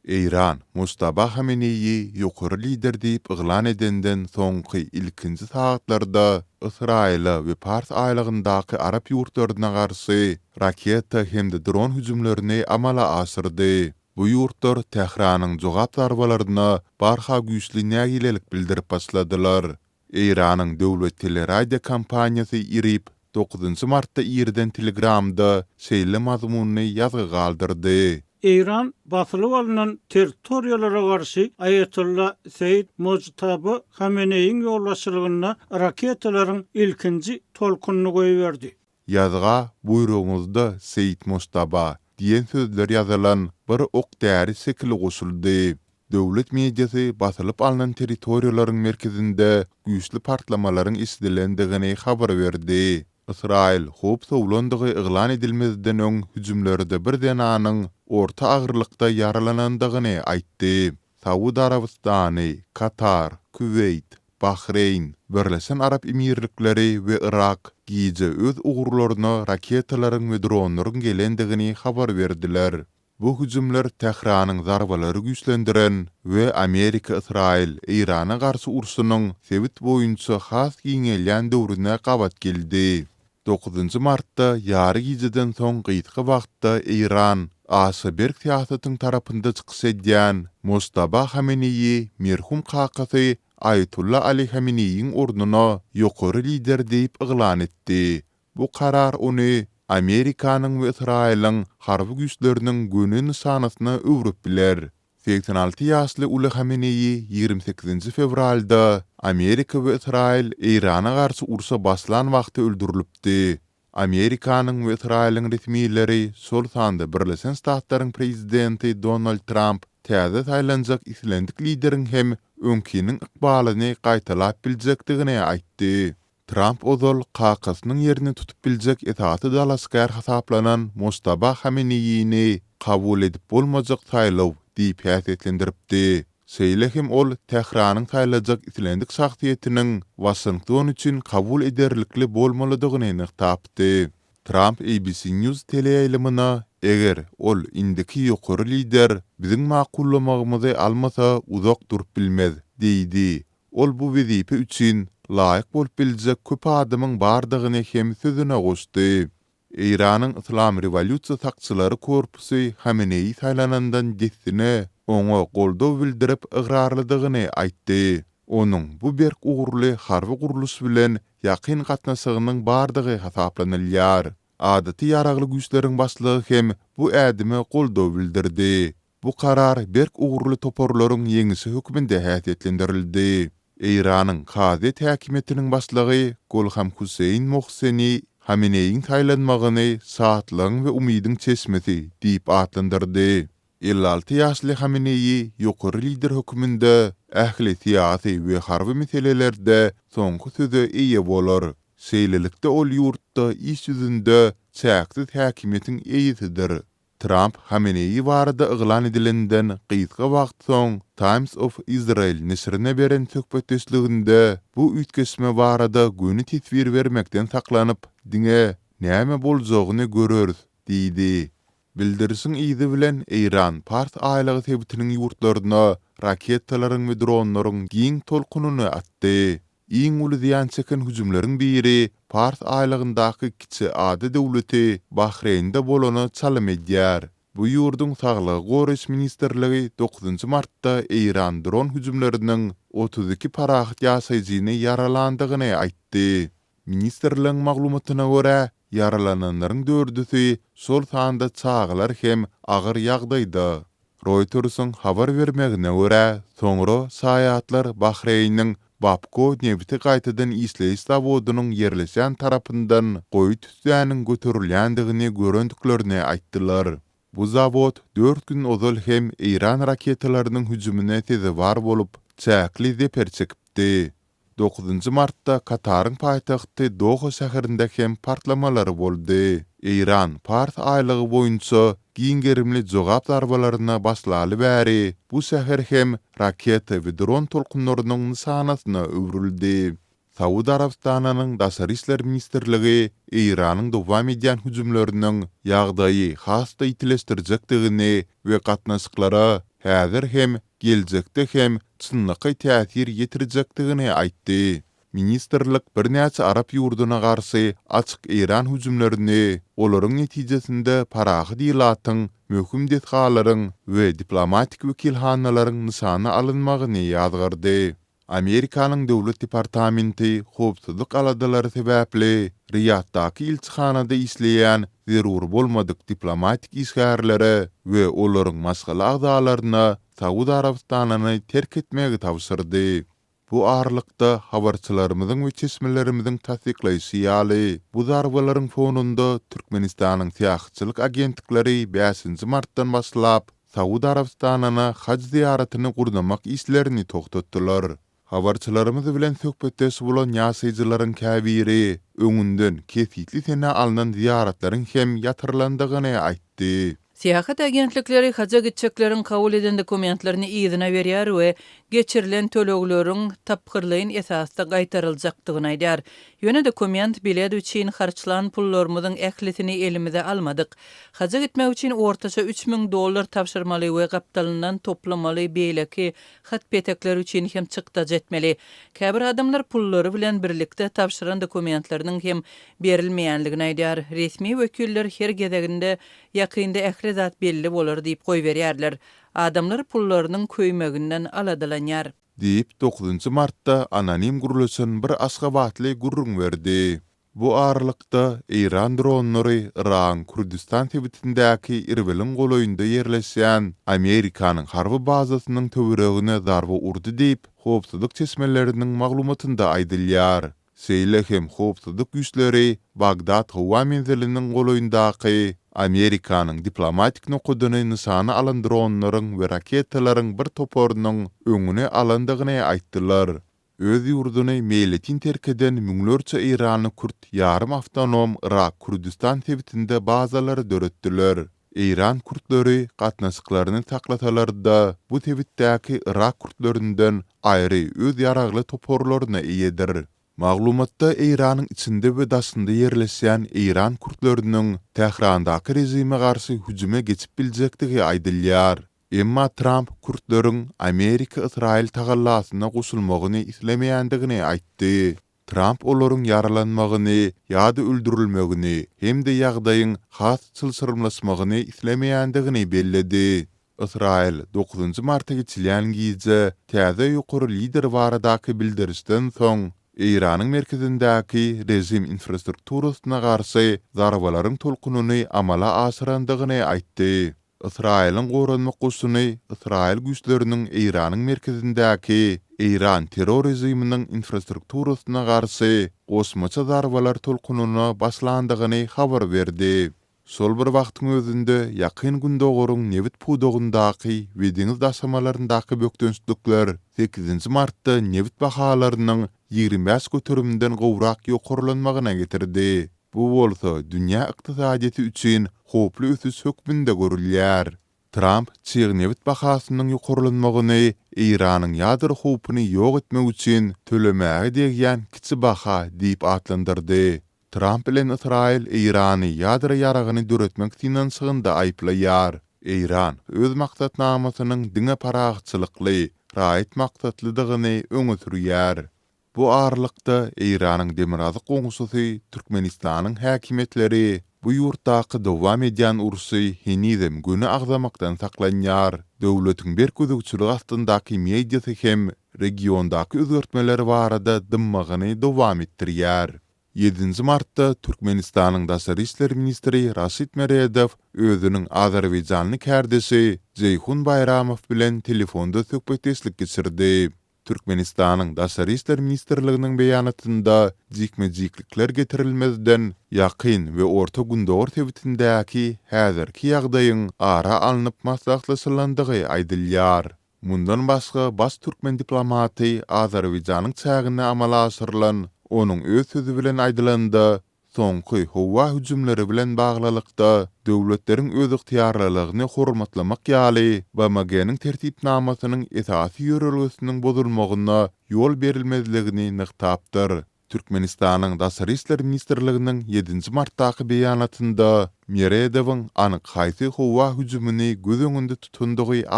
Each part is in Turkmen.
İran, Mustafa Hamene'yi yukarı lider deyip ıglan edenden soňky ilkinji saatlarda Israila ve Pars aylygyndaky Arap ýurtlaryna garşy raketa hemde dron hüjümlerini amala asyrdy. Bu ýurtlar Tehranyň jogap zarbalaryna barha güýçli nägilelik bildirip başladylar. İranyň döwlet teleradio kampaniýasy IRIB 9 martda ýerden Telegramda şeýle mazmuny ýazgy galdyrdy. İran basılıp alınan territoriyalara karşı Ayetullah Seyyid Mojtaba Hameneýiň ýolbaşçylygyna raketalaryň ilkinji tolkunny goýberdi. Ýazga buyruğumuzda Seyyid Mojtaba diýen sözler ýazylan bir ok däri sekili goşuldy. Döwlet mediasy basılıp alınan territoriýalaryň merkezinde güýçli partlamalaryň isdilendigini habar berdi. İsrail hop sowlandygy yglan edilmezden öň hüjümlerde birden anyň orta agyrlykda yaralanandygyny aýtdy. Saudi Arabistany, Katar, Küweit, Bahreyn, Birleşen Arap Emirlikleri we Irak giýje öz ugurlaryna raketalaryň we dronlaryň gelendigini habar berdiler. Bu hüjümler Tehranyň zarbalary güýçlendiren we Amerika, Israil, Irana garşy urşunyň sebit boýunça has giňelýän döwrüne gabat geldi. 9 martda ýary gijeden soň gyýtky wagtda İran Asaberg teatratyň tarapynda çykyş edýän Mustafa Hameneýi merhum kakasy Ayetullah Ali Hameneýiň ornuna ýokary lider diýip yglan etdi. Bu karar ony Amerikanyň we Israiliň harby güýçleriniň göni nysanasyna öwrüp biler. 86 ýaşly Uli Hameneýi 28 fevralda Amerika we Israil İrana garşy ursa baslan wagty öldürilipdi. Amerikanyň we Israiliň resmiýetleri şol sanda Birleşen Ştatlaryň prezidenti Donald Trump täze taýlanjak islendik lideriň hem öňkiniň ykbalyny gaýtalap biljekdigini aýtdy. Trump ozal kakasynyň ýerini tutup biljek etaty dalaskar hasaplanan Mustafa Hameneýini kabul edip bolmajak taýlaw diýip häsiýetlendiripdi. Seýlehem ol Tehranyň taýlajak islendik şahsiýetiniň Washington üçin kabul ederlikli bolmalydygyny nyktapdy. Trump ABC News teleýaýlymyna eger ol indiki ýokary lider biziň makullamagymyzy almasa uzak durup bilmez diýdi. Ol bu wezipe üçin laýyk bolup biljek köp adamyň bardygyny hem sözüne goşdy. İranyň Islam Rewolýusiýa sakçylary korpusy Hameneýi taýlanandan geçsine oňa goldaw bildirip ıgrarlydygyny aýtdy. Onuň bu berk ugurly harby guruluş bilen ýakyn gatnaşygynyň bardygy hasaplanylýar. Adaty ýaragly güýçleriň başlygy hem bu ädime goldaw bildirdi. Bu karar berk ugurly toporlaryň ýeňisi hökmünde häsiýetlendirildi. İranyň Kazet häkimetiniň başlygy Golham Huseyn Mohseni Hameneýiň taýlanmagyny saatlyň we umydyň çeşmesi diýip atlandyrdy. 56 ýaşly Hameneýi ýokary lider hökmünde ähli siýasy we harby meselelerde soňky söze eýe bolar. Şeýlelikde ol ýurtda iş ýüzünde çäksiz häkimetiň eýisidir. Trump Hameneýi barada yglan edilenden gyzga wagt soň Times of Israel nesrine beren söhbetdeşliginde bu üýtgesme barada göni tesbir bermekden saklanyp diňe näme boljagyny görürüz diýdi. Bildirişiň ýygy bilen İran Pars aýlygy sebitiniň ýurtlaryna raketalaryň we dronlaryň giň tolkunyny atdy. Iň uly ziýan çeken hüjümleriň biri Pars aýlygyndaky kiçi ady döwleti Bahreynde bolany çalym edýär. Bu ýurdun saglyk goraş ministrligi 9 martda İran dron hüjümleriniň 32 parahat ýaşaýjyny yaralandygyny aýtdy. Ministrligiň maglumatyna görä, yaralananlaryň dördüsi şol sanda çağlar hem agyr ýagdaýda. Reuters'ın habar vermegine görä, soňra saýatlar Bahreýniň Babko nebiti gaýtadan isleýiş zawodynyň ýerleşen tarapyndan goý tüsdäniň göterilýändigini görendiklerini aýtdylar. Bu zawod 4 gün ozal hem İran raketalarynyň hüjümine tezewar bolup, çäkli zeper çekipdi. 9 martda Katar'ın paýtagty Doha şäherinde hem partlamalar boldy. İran Pars aýlygy boýunça giňgerimli jogap zarbalaryna başlaly bäri bu şäher hem raketa we dron tolkunlarynyň nysanasyna öwrüldi. Saudi Arabistanyň Daşary işler ministrligi İranyň dowam edýän hüjümleriniň ýagdaýy hasda itileşdirjekdigini we gatnaşyklara häzir hem geljekde hem çynlyky täsir ýetirecekdigini aýtdy. Ministerlik bir näçe Arap ýurduna garşy açyk İran hüjümlerini, olaryň netijesinde parahy diýlatyň, möhüm detgalaryň we diplomatik wekilhanalaryň nysany alynmagyny ýazgyrdy. Amerikanyň döwlet departamenti howpsuzlyk aladylary sebäpli Riyaddaky ilçihanada isleýän zerur bolmadyk diplomatik işgärlere we olaryň maşgaly agdalaryna Saudy Arabistanyny terk etmegi tawsyrdy. Bu arlykda habarçylarymyzyň we çeşmelerimiziň tasdiklaýşy ýaly bu zarbalaryň fonunda Türkmenistanyň syýahatçylyk agentlikleri 5-nji martdan başlap Saudy Arabistanyna haç ziýaratyny gurnamak işlerini toktatdylar. Habarçylarymyz bilen söhbetdeş bolan ýaşaýjylaryň käbiri öňünden kesitli sene alynan ziýaratlaryň hem ýatyrlandygyny aýtdy. Siyahat agentlikleri haja gitçeklerin kabul eden dokumentlerini ýygyna berýär we geçirilen tölegleriň tapgyrlygyň esasda gaýtaryljakdygyny aýdýar. Ýöne dokument bilet üçin harçlanan pullarymyzyň ählisini elimize almadyk. Haja gitmek üçin ortaça $3000 tapşyrmaly we gapdalynyň toplamaly beýleki hat petekler üçin hem çykda jetmeli. Käbir adamlar pullary bilen birlikde tapşyran dokumentleriniň hem berilmeýänligini aýdýar. Resmi wekiller her gezeginde ýakynda ähli zat belli bolar diýip goýberýärler. Adamlar pullarynyň köýmeginden aladylanýar. Diýip 9-njy martda anonim guruluşyň bir Aşgabatly gurrun berdi. Bu arlykda İran dronlary Iran Kurdistan tebitindäki Irbilin goloýunda ýerleşýän Amerikanyň harby bazasynyň töweregine zarba urdy diýip howpsuzlyk çeşmeleriniň maglumatynda aýdylýar. Seýle hem howpsuzlyk güýçleri Bagdad howa menziliniň goloýundaky Amerikanyň diplomatik nokudyny nysany alan dronlaryň we raketalaryň bir toporunyň öňüne alandygyny aýtdylar. Öz ýurduny meýletin terk eden müňlerçe İranly Kürt ýarym awtonom Irak Kurdistan tebitinde bazalary döretdiler. İran Kürtleri gatnaşyklaryny taklatalarda bu tebitdäki Irak Kürtlerinden aýry öz ýaragly toporlaryna eýedir. Maglumatda İran'ın içinde ve daşynda yerleşen İran Kürtleriniň Tehrandaky rejime garşy hüjüme geçip biljekdigi aýdylýar. Emma Trump Kürtleriň Amerika-Israil tagallasına goşulmagyny islemeýändigini aýtdy. Trump olaryň yaralanmagyny ýa-da öldürilmegini hemde ýagdaýyň has çylşyrmlaşmagyny islemeýändigini belledi. Israil 9-njy martda geçilen gize täze ýokary lider baradaky bildirişden soň İran'ın merkezindäki rejim infrastrukturasyna garşy zarbalaryň tolkunyny amala aşyrandygyny aýtdy. Israil'in goranma goşuny Israil güýçleriniň İran'ın merkezindäki İran terror rejiminiň infrastrukturasyna garşy gosmaça zarbalar tolkunyna başlandygyny habar berdi. Sol bir wagtyň özünde ýakyn gündogaryň Nevit pudogundaky we deňiz daşamalaryndaky bökdönçlükler 8-nji martda Nevit bahalarynyň 25 götürümden gowrak ýokarlanmagyna getirdi. Bu bolsa dünýä ykdysadyety üçin hoply ösüş hökmünde görülýär. Trump çyg Nevit bahasynyň ýokarlanmagyny İranyň ýadyr howpuny ýok etmek üçin tölemäge degýän kiçi baha diýip atlandyrdy. Trump bilen Israil İrany ýadyr ýaragyny döretmek finansyňda aýplaýar. İran öz maksatnamasynyň diňe paragçylykly, raýat maksatlydygyny öňe sürýär. Bu arlykda İranyň Demirazyk goňşusy Türkmenistanyň häkimetleri bu ýurtdaky dowam edýän urusy henizem güni agzamakdan saklanýar. Döwletiň berküzükçüligi astyndaky mediýasy hem regiondaky özgertmeler barada dymmagyny dowam etdirýär. 7-nji martda Türkmenistanyň Daşary işler ministri Raşid Meredow özüniň Azerbaýjanly kärdesi Ceyhun Bayramow bilen telefonda söhbetdeşlik geçirdi. Türkmenistanyň Daşary işler ministrliginiň beýanatynda jikme-jiklikler getirilmezden ýakyn we orta gündogor tebitindäki häzirki ýagdaýyň ara alınıp maslahatlaşylandygy aýdylýar. Mundan başga bas türkmen diplomaty Azerbaýjanyň çägine amala aşyrylan onuň öz sözü bilen aýdylanda soňky howa hüjümleri bilen baglylykda döwletleriň öz yktyýarlylygyny hormatlamak ýaly BMG-niň tertipnamasynyň esasy ýörelgesiniň bozulmagyna ýol berilmezligini nyktapdyr. Türkmenistan'ın Daşary işler ministrliginiň 7-nji martdaky beýanatynda Meredewiň anyk haýsy howa hüjümini göz öňünde tutundygy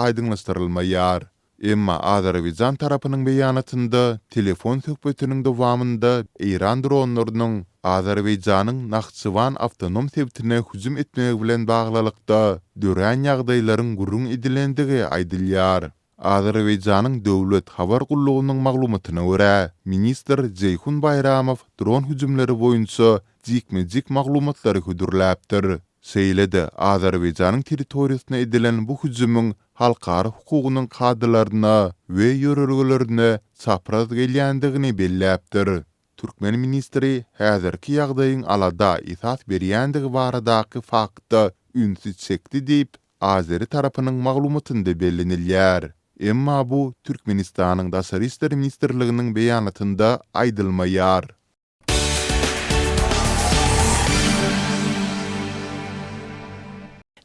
aýdyňlaşdyrylmaýar. Emma Azerbaýjan tarapynyň beýanatynda telefon söhbetiniň dowamında İran dronlarynyň Azerbaýjanyň Naxçıvan awtonom sebtine hüjüm etmegi bilen baglylykda dören ýagdaýlaryň gurrun edilendigi aýdylýar. Azerbaýjanyň döwlet habar gullugynyň maglumatyna görä, minister Ceyhun Bayramow dron hüjümleri boýunça jikme-jik maglumatlary hödürläpdir. Seýledi, Azerbaýjanyň territoriýasyna edilen bu hüjümüň halkara hukugynyň kadylaryna we ýörelgelerine çapraz gelýändigini belläpdir. Türkmen ministri häzirki ýagdaýyň alada isas berýändigi baradaky faktda ünsüz çekdi diýip Azeri tarapynyň maglumatynda bellenilýär. Emma bu Türkmenistanyň Daşary işler ministrliginiň beýanatynda aýdylmaýar.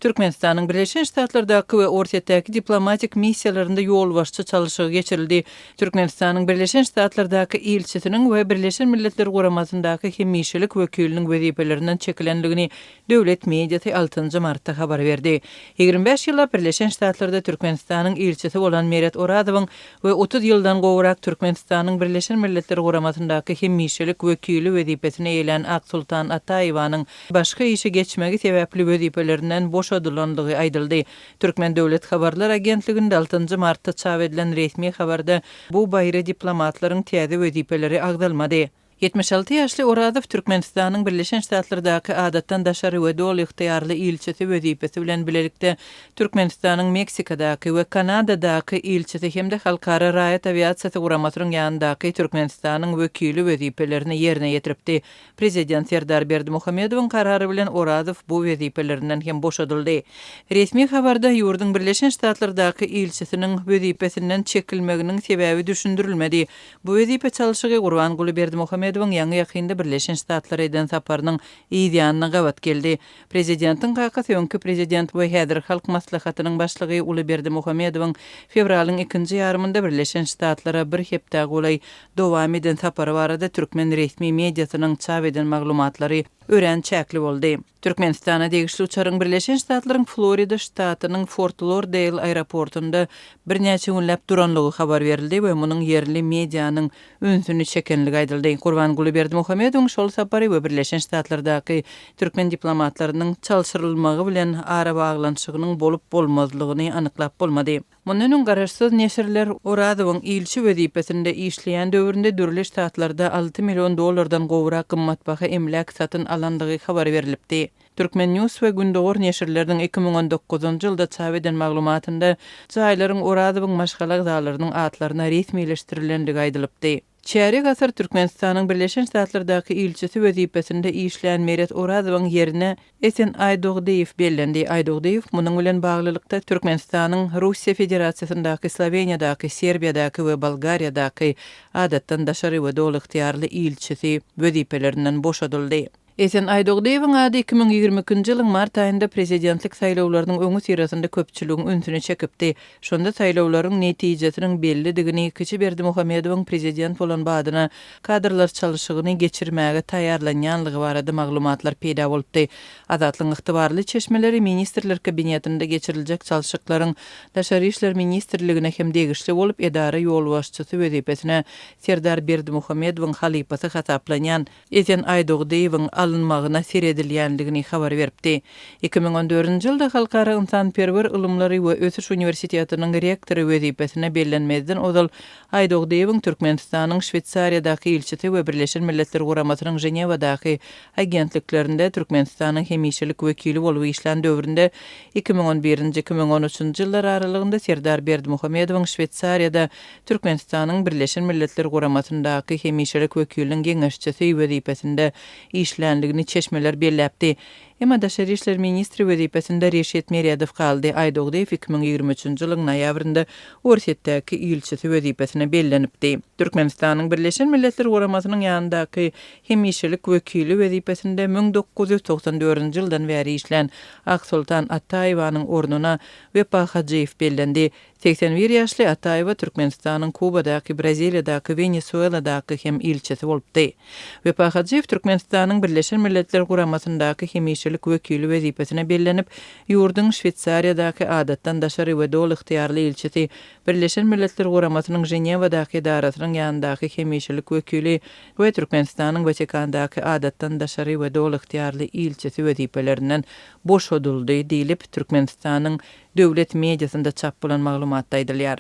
Türkmenistanyň Birleşen Ştatlardaky we Ortaýaky diplomatik missiýalarynda ýolbaşçy çalyşygy geçirildi. Türkmenistanyň Birleşen Ştatlardaky elçisiniň we Birleşen Milletler Guramasyndaky hemişelik wekiliniň wezifelerinden çekilenligini döwlet mediasy 6-njy martda habar berdi. 25 ýyla Birleşen Ştatlarda Türkmenistanyň elçisi bolan Meret Oradowyň we 30 ýyldan gowrak Türkmenistanyň Birleşen Milletler Guramasyndaky hemişelik wekili wezifesine eýlen Aksultan Ataýewanyň başga işe geçmegi sebäpli wezifelerinden boşadylandygy aýdyldy. Türkmen Döwlet Habarlar Agentliginde 6-njy martda çap edilen resmi habarda bu baýra diplomatlaryň täze wezifeleri agdalmady. 76 ýaşly Oradow Türkmenistanyň Birleşen Ştatlardaky adatdan daşary we dol ýyhtyarly elçisi wezifesi bilen bilelikde Türkmenistanyň Meksikadaky we Kanadadaky elçisi hemde halkara raýat aviasiýasy guramasynyň ýanyndaky Türkmenistanyň wekili wezifelerini ýerine ýetiripdi. Prezident Serdar Berdimuhamedowyň karary bilen Oradow bu wezifelerinden hem boşadyldy. Resmi habarda ýurdun Birleşen Ştatlardaky elçisiniň wezifesinden çekilmeginiň sebäbi düşündirilmedi. Bu wezife çalyşygy Gurbanguly Berdimuhamedowyň ýangy ýakynda Birleşen Ştatlara eden saparynyň ýa-da gawat geldi. Prezidentiň gaýka söňki prezident we häzir halk maslahatynyň başlygy Uly Berdimuhamedowyň fevralyň 2-nji ýarymynda Birleşen Ştatlara bir hepde golay dowam eden sapary barada türkmen resmi mediasynyň çap eden maglumatlary ören çäkli boldy. Türkmenistana degişli uçarın Birleşen Ştatlaryň Florida ştatynyň Fort Lauderdale aeroportunda bir näçe günläp duranlygy habar berildi we munyň yerli medianyň önsüni çekenligi aýdyldy. Gurbanguly Berdimuhamedowyň şol sapary we Birleşen Ştatlardaky türkmen diplomatlarynyň çalşyrylmagy bilen ara baglanşygynyň bolup bolmazlygyny anyklap bolmady. Mundan garaşsyz neşirler Oradowyň elçi wezifesinde işleýän döwründe dürli ştatlarda 6 milyon dollardan gowrak gymmatbaha emlak satyn alandygy habar berilipdi. Türkmen News we Gündogor neşirleriniň 2019-njy ýylda çap eden maglumatynda jaýlaryň Oradowyň maşgalak zalarynyň atlaryna resmileşdirilendigi aýdylypdy. Çeyrek asır Türkmenistanyň Birleşen Ştatlardaky elçisi wezifesinde işleýän Meret Oradowyň ýerine Esen Aýdogdaýew bellendi. Aýdogdaýew munyň bilen baglylykda Türkmenistanyň Russiýa Federasiýasyndaky, Sloveniýadaky, Serbiýadaky we Bolgariýadaky adatdan daşary we dol ýyhtyarly elçisi wezifelerinden boşadyldy. Esen Aýdogdaýewiň ady 2022-nji ýylyň mart aýynda prezidentlik saýlawlarynyň öňü sirasynda köpçüligiň ünsüne çekipdi. Şonda saýlawlaryň netijesiniň bellidigini Kiçi Berdimuhamedowyň prezident bolan badyna kadrlar çalyşygyny geçirmäge taýýarlanýanlygy barada maglumatlar peýda bolupdy. Azatlyň ygtybarly çeşmeleri ministrler kabinetinde geçiriljek çalyşyklaryň Daşary işler ministrligine hem degişli bolup edara ýolbaşçysy wezifesine Serdar Berdimuhamedowyň halypasy hasaplanýan Esen Aýdogdaýewiň alınmagyna seredilýändigini habar beripdi. 2014-nji ýylda Halkara Ynsanperwer Ilymlary we Ösüş Universitetining rektory wezifesine bellenmezden ozal Aýdogdaýewiň Türkmenistanyň Şweýçariýadaky elçisi we Birleşen Milletler Guramasynyň Ženewadaky agentliklerinde Türkmenistanyň hemişelik wekili bolup işlän döwründe 2011-2013-nji ýyllar aralygynda Serdar Berdimuhamedowyň Şweýçariýada Türkmenistanyň Birleşen Milletler Guramasyndaky hemişelik wekiliniň geňeşçisi wezifesinde işlänligini çeşmeler belläpdi. Emma Daşary işler ministri wezipesinde Reşet Meryadov kaldy. Aýdogdy 2023-nji ýylyň noýabrynda Orsetdäki ýylçysy wezipesine bellenipdi. Türkmenistanyň Birleşen Milletler Guramasynyň ýanyndaky hemişelik wekili wezipesinde 1994-nji ýyldan bäri işlän Aksultan Ataýewanyň ornuna Wepa Hadjiyew bellendi. 81 ýaşly Ataýewa Türkmenistanyň Kubadaky, Braziliýadaky, Venezueladaky hem ilçesi bolupdy. Wepa Hadjiyew Türkmenistanyň Birleşen Milletler Guramasyndaky hemişelik wekili wezipesine bellenip, ýurdun Şwetsariýadaky adatdan daşary we dol ygtyýarly ilçesi, Birleşen Milletler Guramasynyň Jenewadaky darasynyň ýanyndaky hemişelik wekili we Türkmenistanyň Vatikandaky adatdan daşary we dol ygtyýarly ilçesi wezipelerinden boş oduldy diýilip Türkmenistanyň döwlet mediasynda çap bolan maglumatda aýdylýar.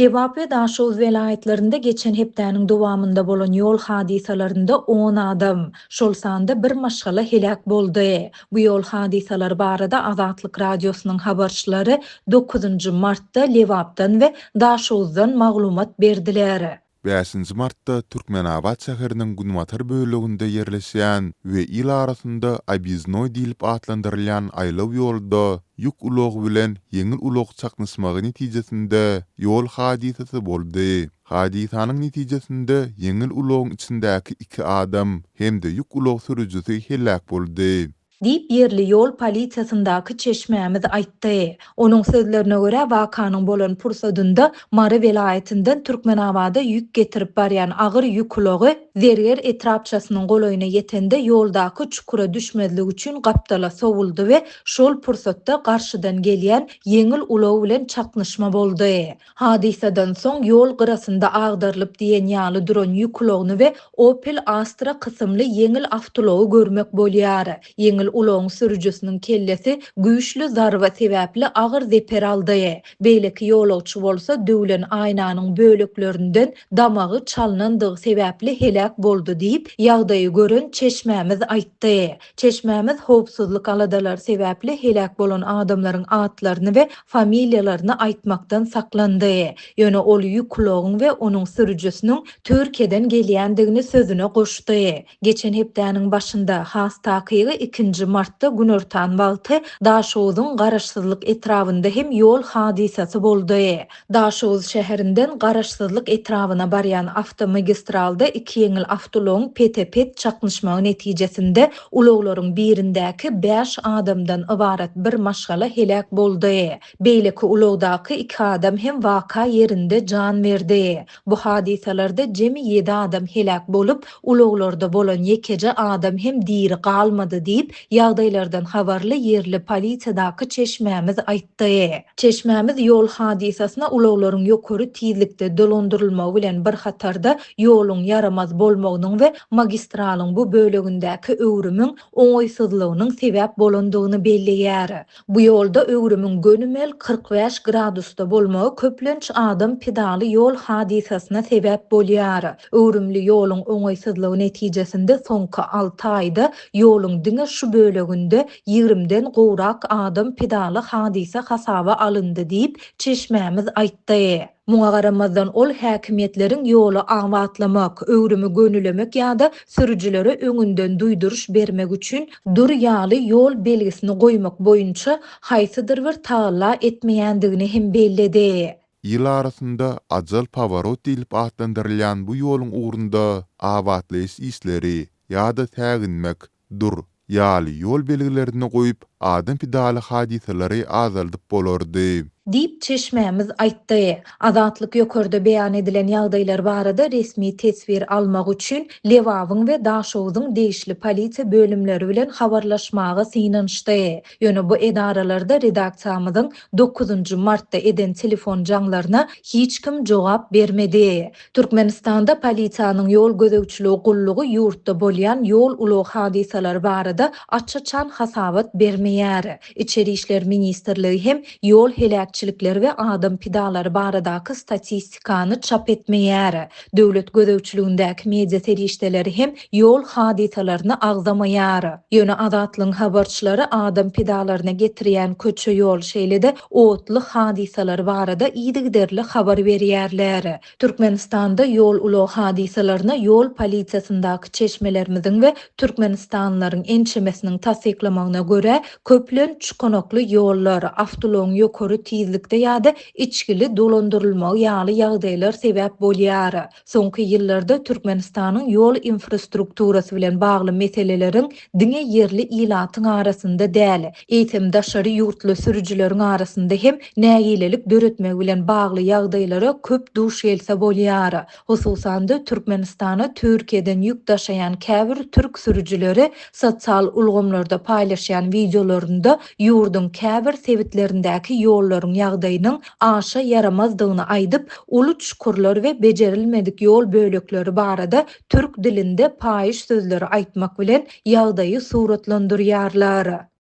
Lewap we Daşoz welaýetlerinde geçen hepdäniň dowamında bolan ýol hadisalarynda 10 adam, şol sanda bir maşgala helak boldy. Bu ýol hadisalar barada Azatlyk radiosynyň habarçylary 9-njy martda Lewapdan we Daşozdan maglumat berdiler. 5 martda Türkmenabad şäheriniň Gunmatar böleginde ýerleşýän we il arasynda Abiznoy diýilip atlandyrylýan aýlaw ýolda ýük ulogy bilen ýeňil ulog çaknysmagy netijesinde ýol hadisesi boldy. Hadisanyň netijesinde ýeňil ulogyň içindäki 2 adam hem de ýük ulog sürüjüsi helak boldy. Dip yerli yol polisiýasyndaky çeşmämiz aýtdy. Onuň sözlerine görä wakanyň bolan pursatynda Mary welaýatynden Türkmenabada ýük getirip barýan agyr ýük ulogy Zerger etrapçasynyň golaýyna ýetende ýoldaky çukura düşmezlik üçin gapdala sowuldy we şol pursatda garşydan gelýän ýeňil ulog bilen çaknyşma boldy. Hadisadan soň ýol gyrasynda agdarylyp diýen ýaly duran ýük ulogyny we Opel Astra kysymly ýeňil awtology görmek bolýar. Ýeňil ulogyň sürüjüsiniň kellesi güýçlü zarba sebäpli agyr zeper aldy. Beýleki ýolagçy bolsa döwlen aýnanyň böleklerinden damagy çalnandygy sebäpli helak boldy diýip ýagdaýy gören çeşmämiz aýtdy. Çeşmämiz howpsuzlyk aladalar sebäpli helak bolan adamlaryň atlaryny we familiýalaryny aýtmakdan saklandy. Ýöne ol ýük ulogyň we onuň sürüjüsiniň Türkiýeden gelýändigini sözüne goşdy. Geçen hepdäniň başynda has takygy 2 martda günortan wagty Daşozyň garaşsyzlyk etrafynda hem ýol hadisesi boldy. Daşoz şäherinden garaşsyzlyk etrawyna barýan awtomagistralda 2 ýeňil awtologyň pet-pet çaknyşmagy netijesinde uloglaryň birindäki 5 adamdan ibarat bir maşgala helak boldy. Beýleki ulogdaky 2 adam hem waka ýerinde jan berdi. Bu hadisalarda jemi 7 adam helak bolup, uloglarda bolan ýekeje adam hem diri galmady diýip ýagdaýlardan habarly yerli polisiýadaky çeşmämiz aýtdy. Çeşmämiz ýol hadisasyna uloglaryň ýokary tizlikde dolandyrylmagy bilen bir hatarda ýoluň yaramaz bolmagynyň we magistralaň bu bölegindäki öwrümiň oňaýsyzlygynyň sebäp bolandygyny belleýär. Bu ýolda öwrümiň gönümel 45 gradusda bolmagy köplenç adam pedaly ýol hadisasyna sebäp bolýar. Öwrümli ýoluň oňaýsyzlygy netijesinde soňky 6 aýda ýoluň diňe şu böleginde 20-den gowrak adam pedaly hadisa hasaba alındy diýip çeşmämiz aýtdy. Muňa garamazdan ol häkimetleriň ýoly aňatlamak, öwrümi gönülemek ýa-da sürüjilere öňünden duýduruş bermek üçin dur ýaly ýol belgisini goýmak boýunça haýsydyr bir taýla etmeýändigini hem belledi. Ýyl arasynda ajal pavarot diýilip atlandyrylýan bu ýoluň ugrunda awatlaýyş işleri ýa-da täginmek, dur ýaly ýol belgilerini goýup adam pedaly hadiseleri azaldyp bolardy. Diýip çeşmämiz aýtdy. Azatlyk ýokarda beýan edilen ýagdaýlar barada resmi tesbir almak üçin Lewawyň we Daşowyň deýişli polisiýa bölümleri bilen habarlaşmagy synanşdy. Ýöne bu edaralarda redaksiýamyzyň 9 martda eden telefon jaňlaryna hiç kim jogap bermedi. Türkmenistanda polisiýanyň ýol gözegçiligi gullugy ýurtda bolýan ýol ulug hadisalar barada açyçan hasabat bermeýär. İçeri işler ministrligi hem ýol helak täpçilikleri we adam pidalary baradaky statistikany çap etmeýär. Döwlet gözewçiligindäki media serişdeleri hem ýol hadisalaryny agzamaýar. Ýöne Azatlygyň habarçylary adam pidalaryna getirýän köçe ýol şeýlede otly hadisalar barada ýygyderli habar berýärler. Türkmenistanda ýol ulo hadisalaryna ýol polisiýasyndaky çeşmelerimiziň we Türkmenistanlaryň ençemesiniň tasdiklamagyna görä köplen çukanokly ýollar, awtoloň ýokary tizlikde ýa-da içgili dolandyrylmagy ýaly ýagdaýlar sebäp bolýar. Soňky ýyllarda Türkmenistanyň ýol infrastrukturasy bilen bagly meseleleriň diňe ýerli ilatyň arasynda däl, eýtem daşary ýurtly sürüjileriň arasynda hem nägilelik döretmek bilen bagly ýagdaýlara köp duş gelse bolýar. Hususan da Türkmenistana Türkiýeden ýük daşaýan käbir türk sürüjileri sosial ulgamlarda paýlaşýan videolarynda ýurdun käbir sebitlerindäki ýollaryň ýagdaýynyň aşa yaramazdygyny aýdyp, uly çukurlar we bejerilmedik ýol bölekleri barada türk dilinde paýyş sözleri aýtmak bilen ýagdaýy suratlandyrýarlar.